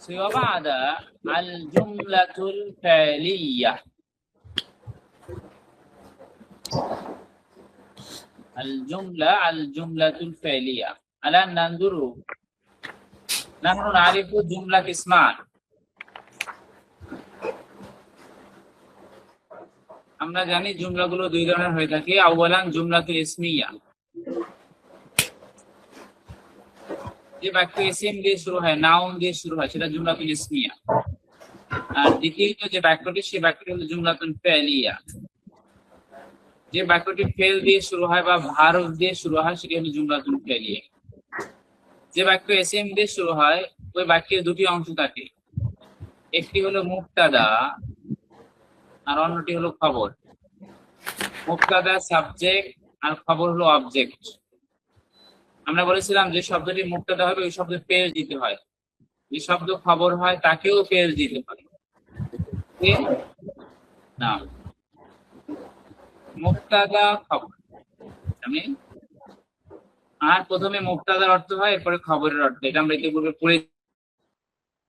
وبعد الجملة الفعلية. الجملة الفعلية. الآن ننظر، نحن نعرف جملة اسمان. আমরা জানি জুমলাগুলো দুই ধরনের হয়ে থাকে। আউয়ালান জুমলাতুল ইসমিয়া, যে বাক্য ইসিম দিয়ে শুরু হয়, নাউন দিয়ে শুরু হয়, সেটা জুমলাতুল ইসমিয়া। আর দ্বিতীয়ত যে বাক্যটি, সেই বাক্যটি হলো জুমলাতুল ফেলিয়া। যে বাক্যটি ফেল দিয়ে শুরু হয় বা ভার্ব দিয়ে শুরু হয়, সেটি হলো জুমলাতুল ফেলিয়া। যে বাক্য ইসিম দিয়ে শুরু হয়, ওই বাক্যের দুটি অংশ থাকে, একটি হলো মুবতাদা আর অন্যটি হলো খবর। মুবতাদা সাবজেক্ট আর খবর হলো অবজেক্ট। আমরা বলেছিলাম যে শব্দটি মুবতাদা হবে ওই শব্দের পেশ দিতে হয়, যে শব্দ খবর হয় তাকেও পেশ দিতে হয়। না, মুবতাদা খবর আমি আর প্রথমে মুবতাদার অর্থ হয়, এরপরে খবরের অর্থ। এটা আমরা ইতিপূর্বে পড়ে।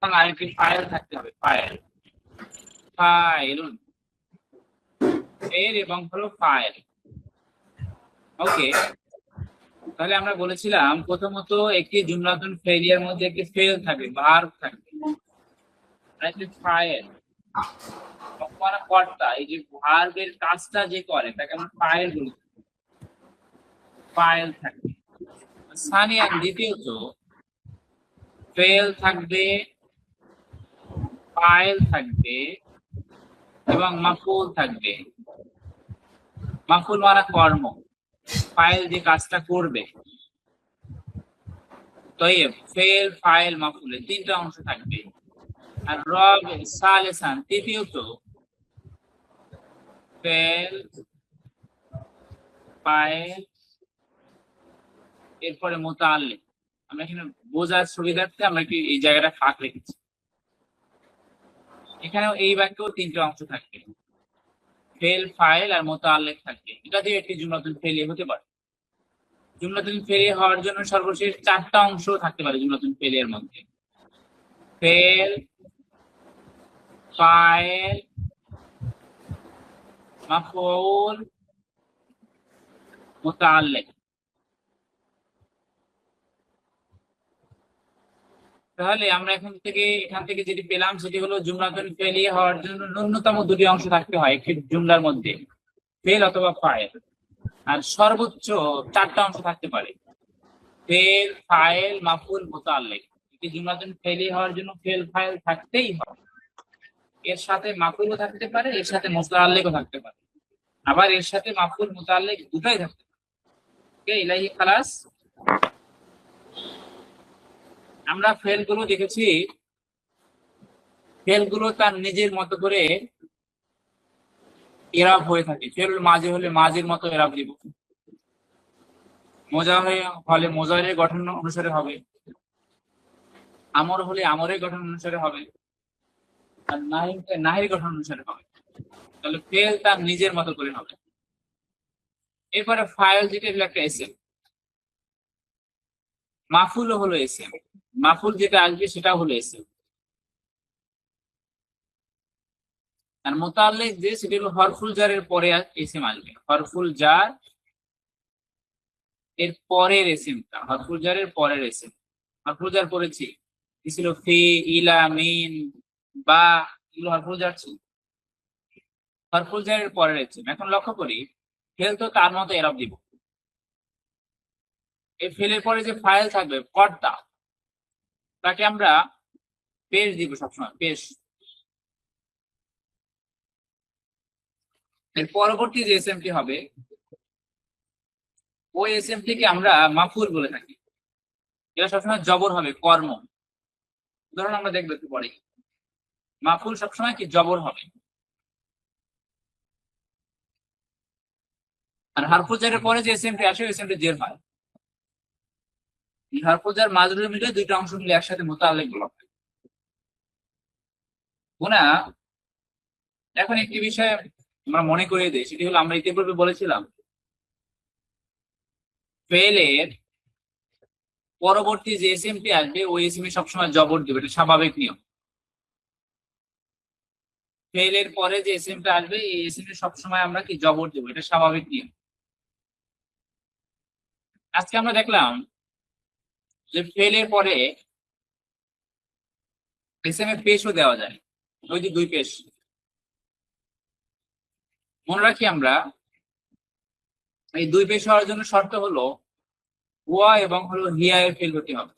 আরেকটি ফাইল থাকতে হবে, ফাইল, ফাইলুন এর এবং হলো ফাইল। ওকে, তাহলে আমরা বলেছিলাম প্রথমত একটি জুমলাতুল ফেলিয়ার মধ্যে একটি ফেল থাকবে, ভার্ব থাকবে, আর একটি ফাইল মানে কর্তা। এই যে ভার্বের কাজটা যে করে তাকে আমরা ফাইল বলি, ফাইল থাকবে। সানিয়ান দ্বিতীয়ত ফেল থাকবে, ফাইল থাকবে এবং মাফউল থাকবে। মাফউল মানে কর্ম, ফাইল যে কাজটা করবে। তৈব, ফেল, ফাইল, মাফউলের তিনটা অংশ থাকবে। আর রব সালেসান তৃতীয়ত ফেল, ফাইল, এরপরে মুতাআল্লিক। আমরা এখানে বোঝার সুবিধার্থে আমরা কি এই জায়গাটা ফাঁক রেখেছি। এখানেও এই বাক্যেও তিনটা অংশ থাকবে, ফেল, ফাইল আর মুতাআল্লিক থাকবে। এটা দিয়ে একটি জুমলাতুল ফেলিয়া হতে পারে। জুমলাতুল ফেলিয়া হওয়ার জন্য সর্বশেষ চারটা অংশ থাকতে পারে জুমলাতুল ফেলিয়ার মধ্যে, ফেল, ফাইল, মাফউল, মুতাআল্লিক। তাহলে আমরা এখান থেকে যেটি পেলাম সেটি হলো জুমলাতুল ফেলিয়া হওয়ার জন্য ন্যূনতম দুটি অংশ থাকতে হয় একটি জুমলার মধ্যে, ফেল অথবা ফাইল। আর সর্বোচ্চ চারটা অংশ থাকতে পারে, ফেল, ফাইল, মাফউল, মুতাআল্লিক। একটি জুমলাতুল ফেলিয়া হওয়ার জন্য ফেল, ফাইল থাকতেই হবে। এর সাথে মাফউলও থাকতে পারে, এর সাথে মুতাআল্লিকও থাকতে পারে, আবার এর সাথে মাফউল, মুতাআল্লিক দুটাই থাকতে পারে। ওকে, ইলাহি খালাস। আমরা ফেল গুলো দেখেছি, ফেল গুলো তার নিজের মতো করে এরাব হয়ে থাকে। ফেল মাঝে হলে মাঝের মতো এরাব দিব, মোজা হলে মোজারের গঠন অনুসারে হবে, আমর হলে আমরের গঠন অনুসারে হবে, আর নাহির গঠন অনুসারে হবে। তাহলে ফেল তার নিজের মতো করে হবে। এরপরে ফাইল যেটা একটা এসএম, মাফুলও হলো এসএম, মাফুল যেটা আসবে সেটা হলো এসএম। আর মুতাআল্লিক যে সেটা হলো হরফুল জারের পরে এসএম আসবে, হরফুল জার এর পরের এসএমটা, হরফুল জারের পরের এসএম। হরফুল জার পড়েছি কি ছিল, ফি, ইলা, মিন, বা, এগুলো হরফুল জার ছিল, হরফুল জারের পরের এসএম। এখন লক্ষ্য করি ফেল তো তার মতো এরাব দিব। এই ফেলের পরে যে ফাইল থাকবে কর্তা, তাকে আমরা পেশ দিব সবসময়, পেশ। এর পরবর্তী যে এসএমটি হবে ওই এসএমটিকে আমরা মাফুল বলে থাকি। এটা সবসময় জবর হবে, কর্ম। ধরুন আমরা দেখবো একটু পরে, মাফুল সবসময় কি জবর হবে। আর হারফুল জারের পরে যে এসএমটি আসে ওই এসএমটি জের হয়। হারফুল জার মাজরুর মিলে দুইটা অংশ মিলে একসাথে মুতাআল্লিক বলা হয়। গুনা, এখন একটি বিষয় আমরা মনে করিয়ে দিই, সেটি হলো আমরা ইতিপূর্বে বলেছিলাম ফেলের পরবর্তী যে এসএমটি আসবে ওই এসএম এ সবসময় জবর দিবে, এটা স্বাভাবিক নিয়ম। ফেল এর পরে যে এসএমটা আসবে এই এসএম এ সবসময় আমরা কি জবর দেবো, এটা স্বাভাবিক নিয়ম। আজকে আমরা দেখলাম যে ফেল এর পরে এসএম এ পেশও দেওয়া যায়, ওই যে দুই পেশ। মনে রাখি আমরা এই দুই পেশ হওয়ার জন্য শর্ত হলো হুয়া এবং হলো হিয়া এর ফেল হতে হবে।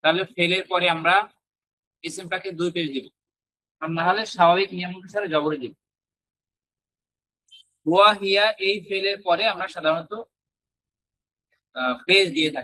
তাহলে ফেলের পরে আমরা এসএমটাকে দুই পেশ দিব, আর না হলে স্বাভাবিক নিয়ম অনুসারে জবরে দিব। হুয়া হিয়া এই ফেলের পরে আমরা সাধারণত পেজ দিয়ে থাকি।